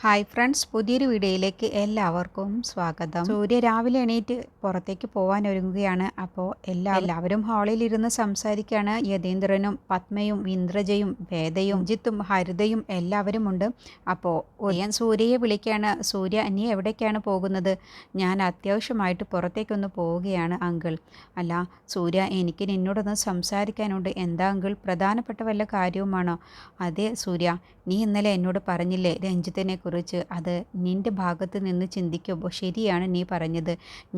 Hi friends, പുതിയൊരു വീഡിയോയിലേക്ക് എല്ലാവർക്കും സ്വാഗതം. സൂര്യ രാവിലെ എണീറ്റ് പുറത്തേക്ക് പോകാൻ ഒരുങ്ങുകയാണ്. അപ്പോൾ എല്ലാവരും ഹാളിലിരുന്ന് സംസാരിക്കുകയാണ്. യതീന്ദ്രനും പത്മയും ഇന്ദ്രജയും വേദയും ജിത്തും ഹരിതയും എല്ലാവരും ഉണ്ട്. അപ്പോൾ ഉദയൻ സൂര്യയെ വിളിക്കുകയാണ്. സൂര്യ, നീ എവിടേക്കാണ് പോകുന്നത്? ഞാൻ അത്യാവശ്യമായിട്ട് പുറത്തേക്കൊന്ന് പോവുകയാണ് അങ്കിൾ. അല്ല സൂര്യ, എനിക്ക് നിന്നോടൊന്ന് സംസാരിക്കാനുണ്ട്. എന്താ അങ്കിൾ, പ്രധാനപ്പെട്ട വല്ല കാര്യവുമാണോ? അതെ സൂര്യ, നീ ഇന്നലെ എന്നോട് പറഞ്ഞില്ലേ രഞ്ജിത്തിനെ കുറിച്ച്, അത് നിൻ്റെ ഭാഗത്ത് നിന്ന് ചിന്തിക്കുമ്പോൾ ശരിയാണ് നീ പറഞ്ഞത്.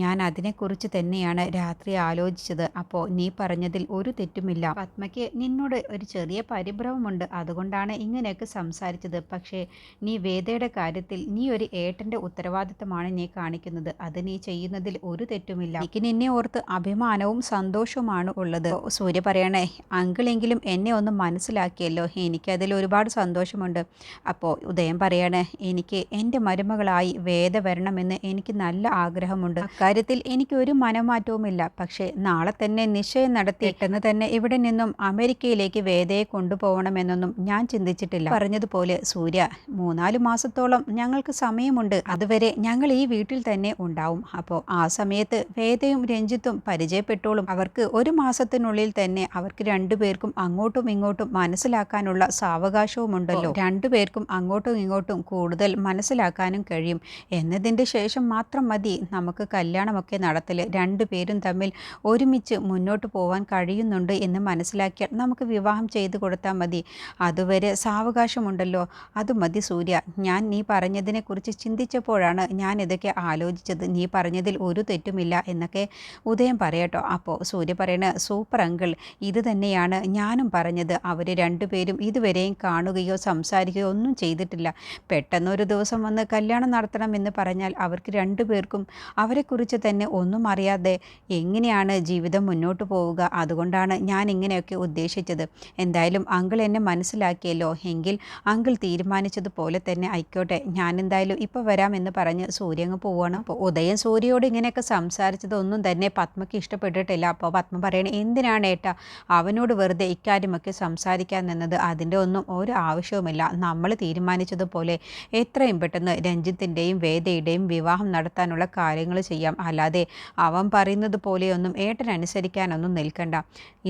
ഞാൻ അതിനെക്കുറിച്ച് തന്നെയാണ് രാത്രി ആലോചിച്ചത്. അപ്പോൾ നീ പറഞ്ഞതിൽ ഒരു തെറ്റുമില്ല. പത്മയ്ക്ക് നിന്നോട് ഒരു ചെറിയ പരിഭ്രമമുണ്ട്, അതുകൊണ്ടാണ് ഇങ്ങനെയൊക്കെ സംസാരിച്ചത്. പക്ഷേ നീ വേദയുടെ കാര്യത്തിൽ നീ ഒരു ഏട്ടൻ്റെ ഉത്തരവാദിത്തമാണ് നീ കാണിക്കുന്നത്. അത് നീ ചെയ്യുന്നതിൽ ഒരു തെറ്റുമില്ല. എനിക്ക് നിന്നെ ഓർത്ത് അഭിമാനവും സന്തോഷവുമാണ് ഉള്ളത്. സൂര്യ പറയണേ, അങ്കിളെങ്കിലും എന്നെ ഒന്ന് മനസ്സിലാക്കിയല്ലോ, എനിക്കതിൽ ഒരുപാട് സന്തോഷമുണ്ട്. അപ്പോൾ ഉദയം പറയണേ, എനിക്ക് എൻ്റെ മരുമകളായി വേദ വരണമെന്ന് എനിക്ക് നല്ല ആഗ്രഹമുണ്ട്. അക്കാര്യത്തിൽ എനിക്ക് ഒരു മനമാറ്റവുമില്ല. പക്ഷേ നാളെ തന്നെ നിശ്ചയം നടത്തി പെട്ടെന്ന് തന്നെ ഇവിടെ നിന്നും അമേരിക്കയിലേക്ക് വേദയെ കൊണ്ടുപോകണമെന്നൊന്നും ഞാൻ ചിന്തിച്ചിട്ടില്ല. പറഞ്ഞതുപോലെ സൂര്യ, 3-4 മാസത്തോളം ഞങ്ങൾക്ക് സമയമുണ്ട്. അതുവരെ ഞങ്ങൾ ഈ വീട്ടിൽ തന്നെ ഉണ്ടാവും. അപ്പോൾ ആ സമയത്ത് വേദയും രഞ്ജിത്തും പരിചയപ്പെട്ടോളും. അവർക്ക് 1 മാസത്തിനുള്ളിൽ തന്നെ അവർക്ക് രണ്ടുപേർക്കും അങ്ങോട്ടും ഇങ്ങോട്ടും മനസ്സിലാക്കാനുള്ള സാവകാശവുമുണ്ടല്ലോ. രണ്ടുപേർക്കും അങ്ങോട്ടും ഇങ്ങോട്ടും കൂടുതൽ മനസ്സിലാക്കാനും കഴിയും. എന്നതിൻ്റെ ശേഷം മാത്രം മതി നമുക്ക് കല്യാണമൊക്കെ നടത്തൽ. രണ്ടുപേരും തമ്മിൽ ഒരുമിച്ച് മുന്നോട്ട് പോകാൻ കഴിയുന്നുണ്ട് എന്ന് മനസ്സിലാക്കിയാൽ നമുക്ക് വിവാഹം ചെയ്തു കൊടുത്താൽ മതി. അതുവരെ സാവകാശമുണ്ടല്ലോ. അത് മതി സൂര്യ. നീ പറഞ്ഞതിനെക്കുറിച്ച് ചിന്തിച്ചപ്പോഴാണ് ഞാൻ ഇതൊക്കെ ആലോചിച്ചത്. നീ പറഞ്ഞതിൽ ഒരു തെറ്റുമില്ല എന്നൊക്കെ ഉദയം പറയട്ടോ. അപ്പോൾ സൂര്യ പറയണ, സൂപ്പർ അങ്കിൾ, ഇത് തന്നെയാണ് ഞാനും പറഞ്ഞത്. അവർ രണ്ടുപേരും ഇതുവരെയും കാണുകയോ സംസാരിക്കുകയോ ഒന്നും ചെയ്തിട്ടില്ല. പെട്ടെന്നൊരു ദിവസം വന്ന് കല്യാണം നടത്തണം എന്ന് പറഞ്ഞാൽ അവർക്ക് രണ്ടുപേർക്കും അവരെക്കുറിച്ച് തന്നെ ഒന്നും അറിയാതെ എങ്ങനെയാണ് ജീവിതം മുന്നോട്ട് പോവുക? അതുകൊണ്ടാണ് ഞാൻ ഇങ്ങനെയൊക്കെ ഉദ്ദേശിച്ചത്. എന്തായാലും അങ്കിൾ എന്നെ മനസ്സിലാക്കിയല്ലോ, എങ്കിൽ അങ്കിൾ തീരുമാനിച്ചതുപോലെ തന്നെ ആയിക്കോട്ടെ. ഞാൻ എന്തായാലും ഇപ്പോൾ വരാമെന്ന് പറഞ്ഞ് സൂര്യ അങ്ങ് പോവുകയാണ്. അപ്പോൾ ഉദയൻ സൂര്യയോട് ഇങ്ങനെയൊക്കെ സംസാരിച്ചതൊന്നും തന്നെ പത്മയ്ക്ക് ഇഷ്ടപ്പെട്ടിട്ടില്ല. അപ്പോൾ പത്മ പറയണേ, എന്തിനാണ് ഏട്ടാ അവനോട് വെറുതെ ഇക്കാര്യമൊക്കെ സംസാരിക്കാൻ നിന്നത്? അതിൻ്റെ ഒന്നും ഒരു ആവശ്യവുമില്ല. നമ്മൾ തീരുമാനിച്ചതുപോലെ എത്രയും പെട്ടെന്ന് രഞ്ജിത്തിൻ്റെയും വേദയുടെയും വിവാഹം നടത്താനുള്ള കാര്യങ്ങൾ ചെയ്യാം. അല്ലാതെ അവൻ പറയുന്നത് പോലെയൊന്നും ഏട്ടൻ അനുസരിക്കാനൊന്നും നിൽക്കണ്ട.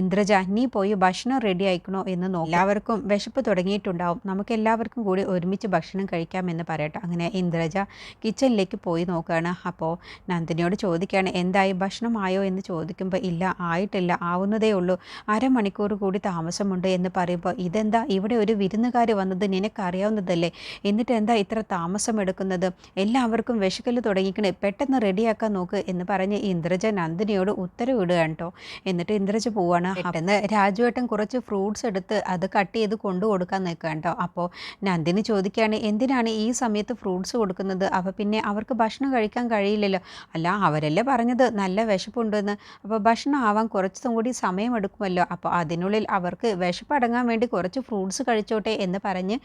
ഇന്ദ്രജ, നീ പോയി ഭക്ഷണം റെഡി ആയിക്കണോ എന്ന് എല്ലാവർക്കും വിശപ്പ് തുടങ്ങിയിട്ടുണ്ടാവും. നമുക്ക് എല്ലാവർക്കും കൂടി ഒരുമിച്ച് ഭക്ഷണം കഴിക്കാമെന്ന് പറയട്ടെ. അങ്ങനെ ഇന്ദ്രജ കിച്ചണിലേക്ക് പോയി നോക്കുകയാണ്. അപ്പോൾ നന്ദിനിയോട് ചോദിക്കുകയാണ്, എന്തായി, ഭക്ഷണമായോ എന്ന് ചോദിക്കുമ്പോൾ ഇല്ല, ആയിട്ടില്ല, ആവുന്നതേ ഉള്ളൂ, അരമണിക്കൂർ കൂടി താമസമുണ്ട് എന്ന് പറയുമ്പോൾ ഇതെന്താ ഇവിടെ ഒരു വിരുന്നുകാർ വന്നത് നിനക്കറിയാവുന്നതല്ലേ, എന്നിട്ട് എന്താ ഇത്ര താമസം എടുക്കുന്നത്? എല്ലാവർക്കും വിശക്കല് തുടങ്ങിക്കണേ, പെട്ടെന്ന് റെഡിയാക്കാൻ നോക്ക് എന്ന് പറഞ്ഞ് ഇന്ദ്രജ നന്ദിനിയോട് ഉത്തരവിടുകയാണ് കേട്ടോ. എന്നിട്ട് ഇന്ദ്രജ പോവാണ്. പെട്ടെന്ന് രാജുവേട്ടൻ കുറച്ച് ഫ്രൂട്ട്സ് എടുത്ത് അത് കട്ട് ചെയ്ത് കൊണ്ടു കൊടുക്കാൻ നിൽക്കുക കേട്ടോ. അപ്പോൾ നന്ദിനി ചോദിക്കുകയാണ്, എന്തിനാണ് ഈ സമയത്ത് ഫ്രൂട്ട്സ് കൊടുക്കുന്നത്? അപ്പോൾ പിന്നെ അവർക്ക് ഭക്ഷണം കഴിക്കാൻ കഴിയില്ലല്ലോ. അല്ല, അവരല്ലേ പറഞ്ഞത് നല്ല വിശപ്പുണ്ടെന്ന്. അപ്പോൾ ഭക്ഷണം ആവാൻ കുറച്ചും കൂടി സമയമെടുക്കുമല്ലോ. അപ്പോൾ അതിനുള്ളിൽ അവർക്ക് വിശപ്പടങ്ങാൻ വേണ്ടി കുറച്ച് ഫ്രൂട്ട്സ് കഴിച്ചോട്ടെ എന്ന് പറഞ്ഞ്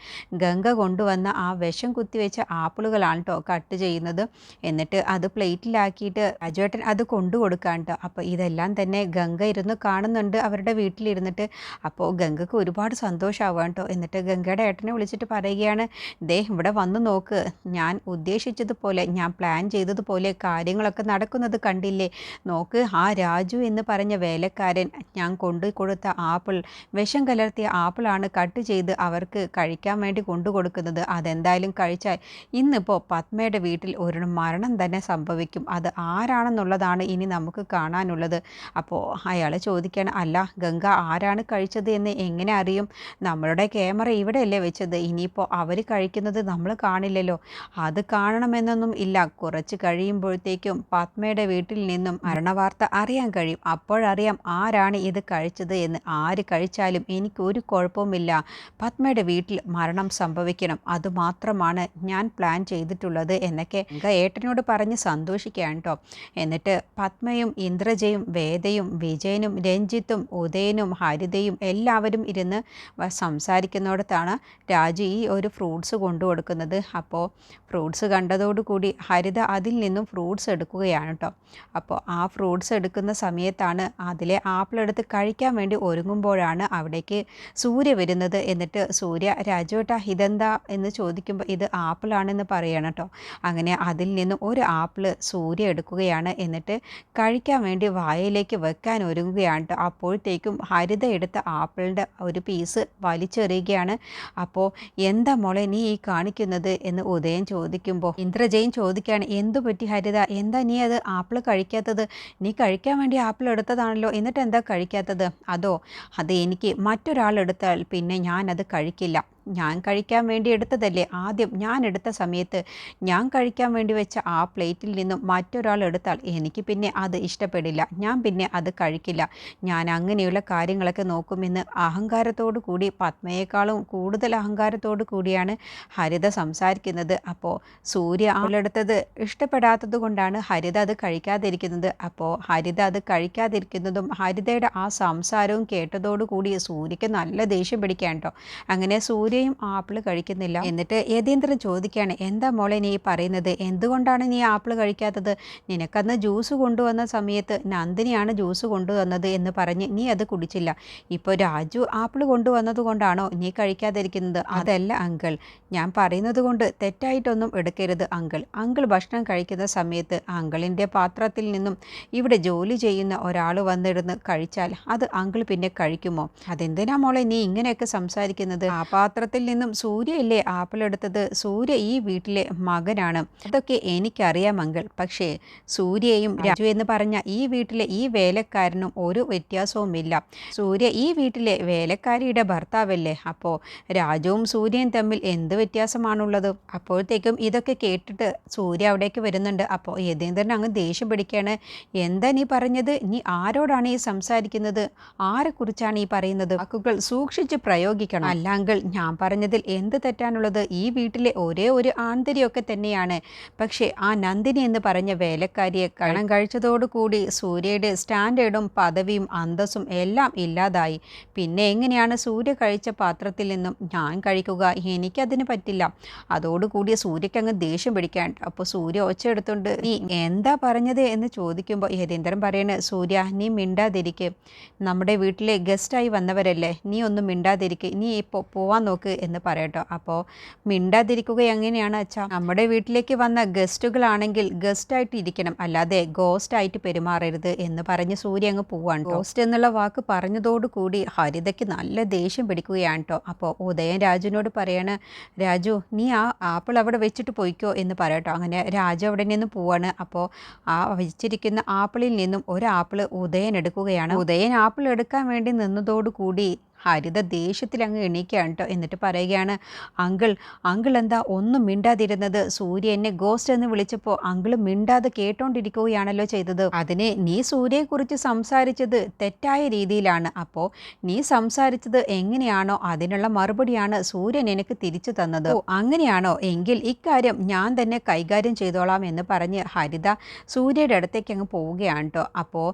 ഗംഗ കൊണ്ടുവന്ന ആ വിഷം കുത്തിവെച്ച ആപ്പിളുകളാണ് കേട്ടോ കട്ട് ചെയ്യുന്നത്. എന്നിട്ട് അത് പ്ലേറ്റിലാക്കിയിട്ട് രാജുവേട്ടൻ അത് കൊണ്ടു കൊടുക്കാൻ കേട്ടോ. അപ്പോൾ ഇതെല്ലാം തന്നെ ഗംഗ ഇരുന്ന് കാണുന്നുണ്ട് അവരുടെ വീട്ടിലിരുന്നിട്ട്. അപ്പോൾ ഗംഗക്ക് ഒരുപാട് സന്തോഷമാവാൻ കേട്ടോ. എന്നിട്ട് ഗംഗയുടെ ഏട്ടനെ വിളിച്ചിട്ട് പറയുകയാണ്, ദേ ഇവിടെ വന്ന് നോക്ക്, ഞാൻ ഉദ്ദേശിച്ചതുപോലെ, ഞാൻ പ്ലാൻ ചെയ്തതുപോലെ കാര്യങ്ങളൊക്കെ നടക്കുന്നത് കണ്ടില്ലേ? നോക്ക്, ആ രാജു എന്ന് പറഞ്ഞ വേലക്കാരൻ ഞാൻ കൊണ്ടു കൊടുത്ത ആപ്പിൾ, വിഷം കലർത്തിയ ആപ്പിളാണ് കട്ട് ചെയ്ത് അവർക്ക് കഴിക്കാൻ വേണ്ടി കൊണ്ടു കൊടുക്കുന്നത്. അതെന്തായാലും കഴിച്ചാൽ ഇന്നിപ്പോൾ പത്മയുടെ വീട്ടിൽ ഒരു മരണം തന്നെ സംഭവിക്കും. അത് ആരാണെന്നുള്ളതാണ് ഇനി നമുക്ക് കാണാനുള്ളത്. അപ്പോൾ അയാൾ ചോദിക്കുകയാണ്, അല്ല ഗംഗ, ആരാണ് കഴിച്ചത് എന്ന് എങ്ങനെ അറിയും? നമ്മളുടെ ക്യാമറ ഇവിടെയല്ലേ വെച്ചത്, ഇനിയിപ്പോൾ അവർ കഴിക്കുന്നത് നമ്മൾ കാണില്ലല്ലോ. അത് കാണണമെന്നൊന്നും ഇല്ല, കുറച്ച് കഴിയുമ്പോഴത്തേക്കും പത്മയുടെ വീട്ടിൽ നിന്നും മരണവാർത്ത അറിയാൻ കഴിയും. അപ്പോഴറിയാം ആരാണ് ഇത് കഴിച്ചത് എന്ന്. ആര് കഴിച്ചാലും എനിക്കൊരു കുഴപ്പവുമില്ല, പത്മയുടെ വീട്ടിൽ മരണം സംഭവിക്കണം, അതുമാത്രമാണ് ഞാൻ പ്ലാൻ ചെയ്തിട്ടുള്ളത് എന്നൊക്കെ ഏട്ടനോട് പറഞ്ഞ് സന്തോഷിക്കുകയാണ് കേട്ടോ. എന്നിട്ട് പത്മയും ഇന്ദ്രജയും വേദയും വിജയനും രഞ്ജിത്തും ഉദയനും ഹരിതയും എല്ലാവരും ഇരുന്ന് സംസാരിക്കുന്നിടത്താണ് രാജു ഈ ഒരു ഫ്രൂട്ട്സ് കൊണ്ടു കൊടുക്കുന്നത്. അപ്പോൾ ഫ്രൂട്ട്സ് കണ്ടതോടുകൂടി ഹരിത അതിൽ നിന്നും ഫ്രൂട്ട്സ് എടുക്കുകയാണ് കേട്ടോ. അപ്പോൾ ആ ഫ്രൂട്ട്സ് എടുക്കുന്ന സമയത്താണ് അതിലെ ആപ്പിൾ എടുത്ത് കഴിക്കാൻ വേണ്ടി ഒരുങ്ങുമ്പോഴാണ് അവിടേക്ക് സൂര്യ വരുന്നത്. എന്നിട്ട് സൂര്യ, രാജുവേട്ടാ ഇതെന്താ എന്ന് ചോദിക്കുമ്പോൾ ചോദിക്കുമ്പോൾ ഇത് ആപ്പിളാണെന്ന് പറയണം കേട്ടോ. അങ്ങനെ അതിൽ നിന്ന് ഒരു ആപ്പിൾ സൂര്യ എടുക്കുകയാണ്. എന്നിട്ട് കഴിക്കാൻ വേണ്ടി വായയിലേക്ക് വെക്കാൻ ഒരുങ്ങുകയാണ് കേട്ടോ. അപ്പോഴത്തേക്കും ഹരിത എടുത്ത ആപ്പിളിൻ്റെ ഒരു പീസ് വലിച്ചെറിയുകയാണ്. അപ്പോൾ എന്താ മോളെ നീ ഈ കാണിക്കുന്നത് എന്ന് ഉദയൻ ചോദിക്കുമ്പോൾ ഇന്ദ്രജയും ചോദിക്കുകയാണ്, എന്തു പറ്റി ഹരിത, എന്താ നീ അത് ആപ്പിൾ കഴിക്കാത്തത്? നീ കഴിക്കാൻ വേണ്ടി ആപ്പിൾ എടുത്തതാണല്ലോ, എന്നിട്ട് എന്താ കഴിക്കാത്തത്? അത് എനിക്ക് മറ്റൊരാൾ എടുത്താൽ പിന്നെ ഞാനത് കഴിക്കില്ല. ഞാൻ കഴിക്കാൻ വേണ്ടി എടുത്തതല്ലേ, ആദ്യം ഞാൻ എടുത്ത സമയത്ത് ഞാൻ കഴിക്കാൻ വേണ്ടി വെച്ച ആ പ്ലേറ്റിൽ നിന്നും മറ്റൊരാൾ എടുത്താൽ എനിക്ക് പിന്നെ അത് ഇഷ്ടപ്പെടില്ല, ഞാൻ പിന്നെ അത് കഴിക്കില്ല. ഞാൻ അങ്ങനെയുള്ള കാര്യങ്ങളൊക്കെ നോക്കുമെന്ന് അഹങ്കാരത്തോടു കൂടി, പത്മയേക്കാളും കൂടുതൽ അഹങ്കാരത്തോടു കൂടിയാണ് ഹരിത സംസാരിക്കുന്നത്. അപ്പോൾ സൂര്യ അവളെടുത്തത് ഇഷ്ടപ്പെടാത്തത് കൊണ്ടാണ് ഹരിത അത് കഴിക്കാതിരിക്കുന്നത്. അപ്പോൾ ഹരിത അത് കഴിക്കാതിരിക്കുന്നതും ഹരിതയുടെ ആ സംസാരവും കേട്ടതോടുകൂടി സൂര്യക്ക് നല്ല ദേഷ്യം പിടിക്കാൻ കേട്ടോ. അങ്ങനെ സൂര്യയും ആപ്പിൾ കഴിക്കുന്നില്ല. എന്നിട്ട് യതീന്ദ്രൻ ചോദിക്കുകയാണ്, എന്താ മോളെ നീ പറയുന്നത്, എന്തുകൊണ്ടാണ് നീ ആപ്പിൾ കഴിക്കാത്തത്? നിനക്കന്ന് ജ്യൂസ് കൊണ്ടുവന്ന സമയത്ത് നന്ദിനിയാണ് ജ്യൂസ് കൊണ്ടുവന്നത് എന്ന് പറഞ്ഞ് നീ അത് കുടിച്ചില്ല. ഇപ്പോൾ രാജു ആപ്പിൾ കൊണ്ടുവന്നത് കൊണ്ടാണോ നീ കഴിക്കാതിരിക്കുന്നത്? അതല്ല അങ്കിൾ, ഞാൻ പറയുന്നത് കൊണ്ട് തെറ്റായിട്ടൊന്നും എടുക്കരുത് അങ്കിൾ ഭക്ഷണം കഴിക്കുന്ന സമയത്ത് അങ്കിളിൻ്റെ പാത്രത്തിൽ നിന്നും ഇവിടെ ജോലി ചെയ്യുന്ന ഒരാൾ വന്നിരുന്ന് കഴിച്ചാൽ അത് അങ്കിൾ പിന്നെ കഴിക്കുമോ? അതെന്തിനാ മോളെ നീ ഇങ്ങനെയൊക്കെ സംസാരിക്കുന്നത്? ആ പാത്രത്തിൽ നിന്നും സൂര്യയല്ലേ ആപ്പിൾ എടുത്തത്? സൂര്യ ഈ വീട്ടിലെ മകനാണ്. അതൊക്കെ എനിക്കറിയാം അങ്കിൾ. പക്ഷേ സൂര്യയും രാജു എന്ന് പറഞ്ഞ ഈ വീട്ടിലെ ഈ വേലക്കാരനും ഒരു വ്യത്യാസവുമില്ല. സൂര്യ ഈ വീട്ടിലെ വേലക്കാരിയുടെ ഭർത്താവല്ലേ. അപ്പോൾ രാജുവും സൂര്യയും തമ്മിൽ എന്ത് വ്യത്യാസമാണുള്ളത്? അപ്പോഴത്തേക്കും ഇതൊക്കെ കേട്ടിട്ട് സൂര്യ അവിടേക്ക് വരുന്നുണ്ട്. അപ്പോൾ യതീന്ദ്രൻ അങ്ങ് ദേഷ്യം പിടിക്കുകയാണ്. എന്താ നീ പറഞ്ഞത്? നീ ആരോടാണ് ഈ സംസാരിക്കുന്നത്? ആരെക്കുറിച്ചാണ് ഈ പറയുന്നത്? വാക്കുകൾ സൂക്ഷിച്ച് പ്രയോഗിക്കണം. അല്ല അങ്കിൾ, ഞാൻ പറഞ്ഞതിൽ എന്ത് തെറ്റാണുള്ളത്? ഈ വീട്ടിലെ ഒരേ ഒരു ആന്തരിയൊക്കെ തന്നെയാണ്. പക്ഷേ ആ നന്ദിനി എന്ന് പറഞ്ഞ വേലക്കാരിയെ കണം കഴിച്ചതോടുകൂടി സൂര്യയുടെ സ്റ്റാൻഡേർഡും പദവിയും അന്തസ്സും എല്ലാം ഇല്ലാതായി. പിന്നെ എങ്ങനെയാണ് സൂര്യ കഴിച്ച പാത്രത്തിൽ നിന്നും ഞാൻ കഴിക്കുക? എനിക്കതിന് പറ്റില്ല. അതോടുകൂടി സൂര്യക്ക് അങ്ങ് ദേഷ്യം പിടിക്കാൻ. അപ്പോൾ സൂര്യ ഒച്ച എടുത്തുകൊണ്ട് നീ എന്താ പറഞ്ഞത് എന്ന് ചോദിക്കുമ്പോൾ യതീന്ദ്രൻ പറയണ, സൂര്യ നീ മിണ്ടാതിരിക്ക്, നമ്മുടെ വീട്ടിലെ ഗസ്റ്റായി വന്നവരല്ലേ, നീ ഒന്നും മിണ്ടാതിരിക്ക്, നീ ഇപ്പോൾ പോവാൻ നോക്ക് എന്ന് പറയട്ടോ. അപ്പോൾ മിണ്ടാതിരിക്കുക എങ്ങനെയാണ് അച്ഛാ? നമ്മുടെ വീട്ടിലേക്ക് വന്ന ഗസ്റ്റുകളാണെങ്കിൽ ഗസ്റ്റായിട്ട് ഇരിക്കണം, അല്ലാതെ ഗോസ്റ്റായിട്ട് പെരുമാറരുത് എന്ന് പറഞ്ഞ് സൂര്യ അങ്ങ് പോവാണ്. ഗോസ്റ്റ് എന്നുള്ള വാക്ക് പറഞ്ഞതോടുകൂടി ഹരിതയ്ക്ക് നല്ല ദേഷ്യം പിടിക്കുകയാണ് കേട്ടോ. അപ്പോൾ ഉദയൻ രാജുവിനോട് പറയാണ്, രാജു നീ ആ ആപ്പിൾ അവിടെ വെച്ചിട്ട് പോയിക്കോ എന്ന് പറയട്ടോ. അങ്ങനെ രാജു അവിടെ നിന്ന് പോവാണ്. അപ്പോൾ ആ വെച്ചിരിക്കുന്ന ആപ്പിളിൽ നിന്നും ഒരു ആപ്പിൾ ഉദയൻ എടുക്കുകയാണ്. ഉദയൻ ആപ്പിൾ എടുക്കാൻ വേണ്ടി നിന്നതോടുകൂടി ഹരിത ദേഷ്യത്തിൽ അങ്ങ് എണീക്കുകയാണ് കേട്ടോ. എന്നിട്ട് പറയുകയാണ്, അങ്കിൾ എന്താ ഒന്നും മിണ്ടാതിരുന്നത്? സൂര്യ എന്നെ ഗോസ്റ്റ് എന്ന് വിളിച്ചപ്പോൾ അങ്കിൾ മിണ്ടാതെ കേട്ടോണ്ടിരിക്കുകയാണല്ലോ ചെയ്തത്. അതിന് നീ സൂര്യയെക്കുറിച്ച് സംസാരിച്ചത് തെറ്റായ രീതിയിലാണ്. അപ്പോൾ നീ സംസാരിച്ചത് എങ്ങനെയാണോ അതിനുള്ള മറുപടിയാണ് സൂര്യൻ എനിക്ക് തിരിച്ചു തന്നത്. അങ്ങനെയാണോ? എങ്കിൽ ഇക്കാര്യം ഞാൻ തന്നെ കൈകാര്യം ചെയ്തോളാം എന്ന് പറഞ്ഞ് ഹരിത സൂര്യയുടെ അടുത്തേക്ക് അങ്ങ് പോവുകയാണ് കേട്ടോ. അപ്പോൾ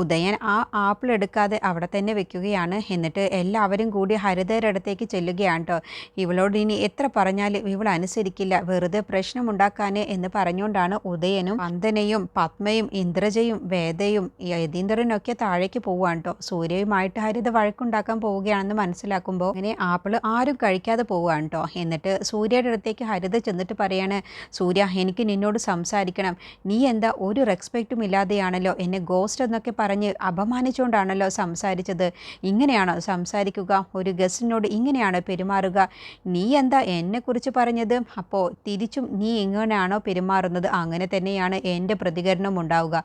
ഉദയൻ ആ ആപ്പിൾ എടുക്കാതെ അവിടെ തന്നെ വെക്കുകയാണ്. എന്നിട്ട് എല്ലാവരും കൂടി ഹരിതയുടെ അടുത്തേക്ക് ചെല്ലുകയാണ് കേട്ടോ. ഇവളോട് ഇനി എത്ര പറഞ്ഞാലും ഇവൾ അനുസരിക്കില്ല, വെറുതെ പ്രശ്നമുണ്ടാക്കാനേ എന്ന് പറഞ്ഞുകൊണ്ടാണ് ഉദയനും വന്ദനയും പത്മയും ഇന്ദ്രജയും വേദയും യതീന്ദ്രനും ഒക്കെ താഴേക്ക് പോവുകയാണ് കേട്ടോ. സൂര്യയുമായിട്ട് ഹരിത വഴക്കുണ്ടാക്കാൻ പോവുകയാണെന്ന് മനസ്സിലാക്കുമ്പോൾ അങ്ങനെ ആപ്പിൾ ആരും കഴിക്കാതെ പോവുകയാണ് കേട്ടോ. എന്നിട്ട് സൂര്യയുടെ അടുത്തേക്ക് ഹരിത ചെന്നിട്ട് പറയാണ്, സൂര്യ എനിക്ക് നിന്നോട് സംസാരിക്കണം. നീ എന്താ ഒരു റെസ്പെക്റ്റും ഇല്ലാതെയാണല്ലോ എന്നെ ഗോസ്റ്റ് എന്നൊക്കെ പറഞ്ഞ് അപമാനിച്ചുകൊണ്ടാണല്ലോ സംസാരിച്ചത്. ഇങ്ങനെയാണോ സംസാരിക്കുക? ഒരു ഗസ്റ്റിനോട് ഇങ്ങനെയാണോ പെരുമാറുക? നീ എന്താ എന്നെക്കുറിച്ച് പറഞ്ഞത്? അപ്പോൾ തിരിച്ചും നീ ഇങ്ങനെയാണോ പെരുമാറുന്നത്? അങ്ങനെ തന്നെയാണ് എൻ്റെ പ്രതികരണം ഉണ്ടാവുക.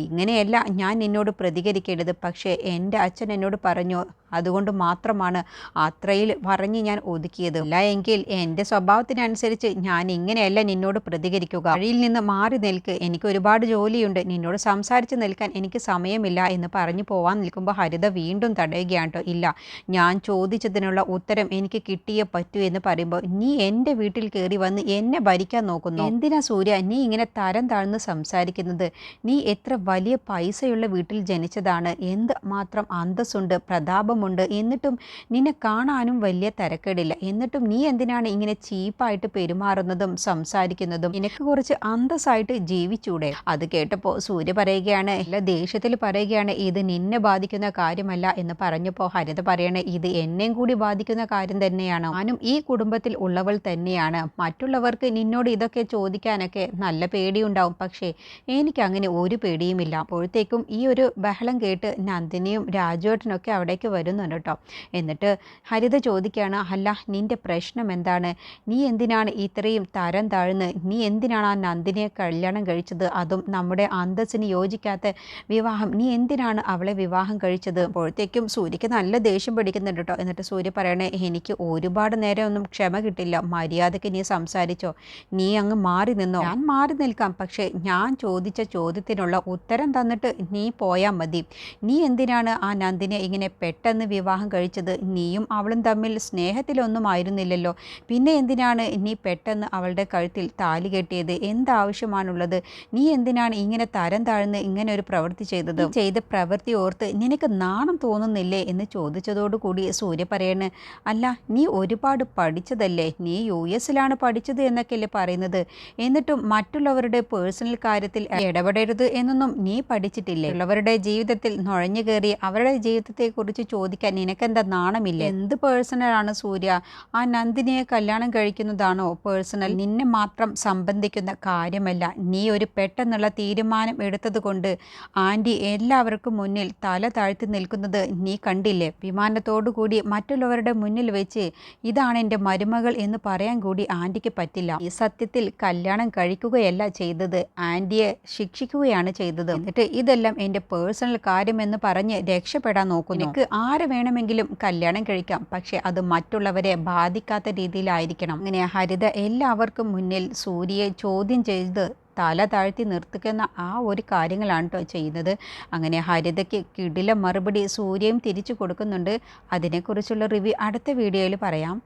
ഇങ്ങനെയല്ല ഞാൻ നിന്നോട് പ്രതികരിക്കേണ്ടത്, പക്ഷേ എൻ്റെ അച്ഛൻ എന്നോട് പറഞ്ഞു, അതുകൊണ്ട് മാത്രമാണ് അത്രയിൽ പറഞ്ഞ് ഞാൻ ഒതുക്കിയത്. അല്ല എങ്കിൽ എൻ്റെ സ്വഭാവത്തിനനുസരിച്ച് ഞാൻ ഇങ്ങനെയല്ല നിന്നോട് പ്രതികരിക്കുക. വഴിയിൽ നിന്ന് മാറി നിൽക്ക്, എനിക്ക് ഒരുപാട് ജോലിയുണ്ട്, നിന്നോട് സംസാരിച്ച് നിൽക്കാൻ എനിക്ക് സമയമില്ല എന്ന് പറഞ്ഞു പോവാൻ നിൽക്കുമ്പോൾ ഹരിത വീണ്ടും തടയുകയാണ് കേട്ടോ. ഇല്ല, ഞാൻ ചോദിച്ചതിനുള്ള ഉത്തരം എനിക്ക് കിട്ടിയേ പറ്റൂ എന്ന് പറയുമ്പോൾ നീ എൻ്റെ വീട്ടിൽ കയറി വന്ന് എന്നെ ഭരിക്കാൻ നോക്കുന്നു. എന്തിനാ സൂര്യ നീ ഇങ്ങനെ തരം താഴ്ന്ന് സംസാരിക്കുന്നത്? നീ എത്ര വലിയ പൈസയുള്ള വീട്ടിൽ ജനിച്ചതാണ്, എന്ത് മാത്രം അന്തസ്സുണ്ട്, പ്രതാപമുണ്ട് ഉണ്ട്, എന്നിട്ടും നിന്നെ കാണാനും വലിയ തിരക്കേടില്ല, എന്നിട്ടും നീ എന്തിനാണ് ഇങ്ങനെ ചീപ്പായിട്ട് പെരുമാറുന്നതും സംസാരിക്കുന്നതും? നിനക്ക് കുറച്ച് അന്തസ്സായിട്ട് ജീവിച്ചൂടെ? അത് കേട്ടപ്പോൾ സൂര്യ പറയുകയാണ്, എല്ലാ ദേഷ്യത്തിൽ പറയുകയാണ്, ഇത് നിന്നെ ബാധിക്കുന്ന കാര്യമല്ല എന്ന് പറഞ്ഞപ്പോൾ ഹരിത പറയണേ, ഇത് എന്നെയും കൂടി ബാധിക്കുന്ന കാര്യം തന്നെയാണ്. ഞാനും ഈ കുടുംബത്തിൽ ഉള്ളവൾ തന്നെയാണ്. മറ്റുള്ളവർക്ക് നിന്നോട് ഇതൊക്കെ ചോദിക്കാനൊക്കെ നല്ല പേടിയുണ്ടാവും, പക്ഷേ എനിക്ക് അങ്ങനെ ഒരു പേടിയുമില്ല. അപ്പോഴത്തേക്കും ഈ ഒരു ബഹളം കേട്ട് നന്ദിനിയും രാജുവേട്ടനൊക്കെ അവിടേക്ക് വരുന്നുണ്ട് കേട്ടോ. എന്നിട്ട് ഹരിത ചോദിക്കുകയാണ്, അല്ല നിന്റെ പ്രശ്നം എന്താണ്? നീ എന്തിനാണ് ഇത്രയും തരം താഴ്ന്ന്, നീ എന്തിനാണ് ആ നന്ദിനിയെ കല്യാണം കഴിച്ചത്? അതും നമ്മുടെ അന്തസ്സിന് യോജിക്കാത്ത വിവാഹം. നീ എന്തിനാണ് അവളെ വിവാഹം കഴിച്ചത്? അപ്പോഴത്തേക്കും സൂര്യക്ക് നല്ല ദേഷ്യം പിടിക്കുന്നുണ്ട് കേട്ടോ. എന്നിട്ട് സൂര്യ പറയണേ, എനിക്ക് ഒരുപാട് നേരം ഒന്നും ക്ഷമ കിട്ടില്ല, മര്യാദയ്ക്ക് നീ സംസാരിച്ചോ, നീ അങ്ങ് മാറി നിന്നോ. ഞാൻ മാറി നിൽക്കാം, പക്ഷേ ഞാൻ ചോദിച്ച ചോദ്യത്തിനുള്ള ഉത്തരം തന്നിട്ട് നീ പോയാൽ മതി. നീ എന്തിനാണ് ആ നന്ദിനെ ഇങ്ങനെ പെട്ടെന്ന് വിവാഹം കഴിച്ചത്? നീയും അവളും തമ്മിൽ സ്നേഹത്തിലൊന്നും ആയിരുന്നില്ലല്ലോ, പിന്നെ എന്തിനാണ് നീ പെട്ടെന്ന് അവളുടെ കഴുത്തിൽ താലി കെട്ടിയത്? എന്താവശ്യമാണുള്ളത്? നീ എന്തിനാണ് ഇങ്ങനെ തരം താഴ്ന്ന് ഇങ്ങനെ ഒരു പ്രവൃത്തി ചെയ്തത്? ചെയ്ത പ്രവൃത്തി ഓർത്ത് നിനക്ക് നാണം തോന്നുന്നില്ലേ എന്ന് ചോദിച്ചതോടുകൂടി സൂര്യ പറയണ്, അല്ല നീ ഒരുപാട് പഠിച്ചതല്ലേ, നീ US-ലാണ് പഠിച്ചത് എന്നൊക്കെയല്ലേ പറയുന്നത്, എന്നിട്ടും മറ്റുള്ളവരുടെ പേഴ്സണൽ കാര്യത്തിൽ ഇടപെടരുത് എന്നൊന്നും നീ പഠിച്ചിട്ടില്ലേ? ഉള്ളവരുടെ ജീവിതത്തിൽ നുഴഞ്ഞു കയറി അവരുടെ ജീവിതത്തെക്കുറിച്ച് ചോദിക്കാൻ നിനക്കെന്താ നാണമില്ലേ? എന്ത് പേഴ്സണലാണ് സൂര്യ? ആ നന്ദിനിയെ കല്യാണം കഴിക്കുന്നതാണോ പേഴ്സണൽ? നിന്നെ മാത്രം സംബന്ധിക്കുന്ന കാര്യമല്ല. നീ ഒരു പെട്ടെന്നുള്ള തീരുമാനം എടുത്തത് കൊണ്ട് ആൻറ്റി എല്ലാവർക്കും മുന്നിൽ തല താഴ്ത്തി നിൽക്കുന്നത് നീ കണ്ടില്ലേ? വിമാനത്തോടു കൂടി മറ്റുള്ളവരുടെ മുന്നിൽ വെച്ച് ഇതാണ് എൻ്റെ മരുമകൾ എന്ന് പറയാൻ കൂടി ആൻറ്റിക്ക് പറ്റില്ല. ഈ സത്യത്തിൽ കല്യാണം കഴിക്കുകയല്ല ചെയ്തത്, ആൻറ്റിയെ ശിക്ഷിക്കുകയാണ് ചെയ്തത്. എന്നിട്ട് ഇതെല്ലാം എൻ്റെ പേഴ്സണൽ കാര്യമെന്ന് പറഞ്ഞ് രക്ഷപ്പെടാൻ നോക്കുന്നു. നിനക്ക് ആരെ വേണമെങ്കിലും കല്യാണം കഴിക്കാം, പക്ഷെ അത് മറ്റുള്ളവരെ ബാധിക്കാത്ത രീതിയിലായിരിക്കണം. അങ്ങനെ ഹരിത എല്ലാവർക്കും മുന്നിൽ സൂര്യയെ ചോദ്യം ചെയ്ത് തല താഴ്ത്തി നിർത്തുന്ന ആ ഒരു കാര്യങ്ങളാണ് കേട്ടോ ചെയ്യുന്നത്. അങ്ങനെ ഹരിതയ്ക്ക് കിടില മറുപടി സൂര്യയും തിരിച്ചു കൊടുക്കുന്നുണ്ട്. അതിനെക്കുറിച്ചുള്ള റിവ്യൂ അടുത്ത വീഡിയോയിൽ പറയാം.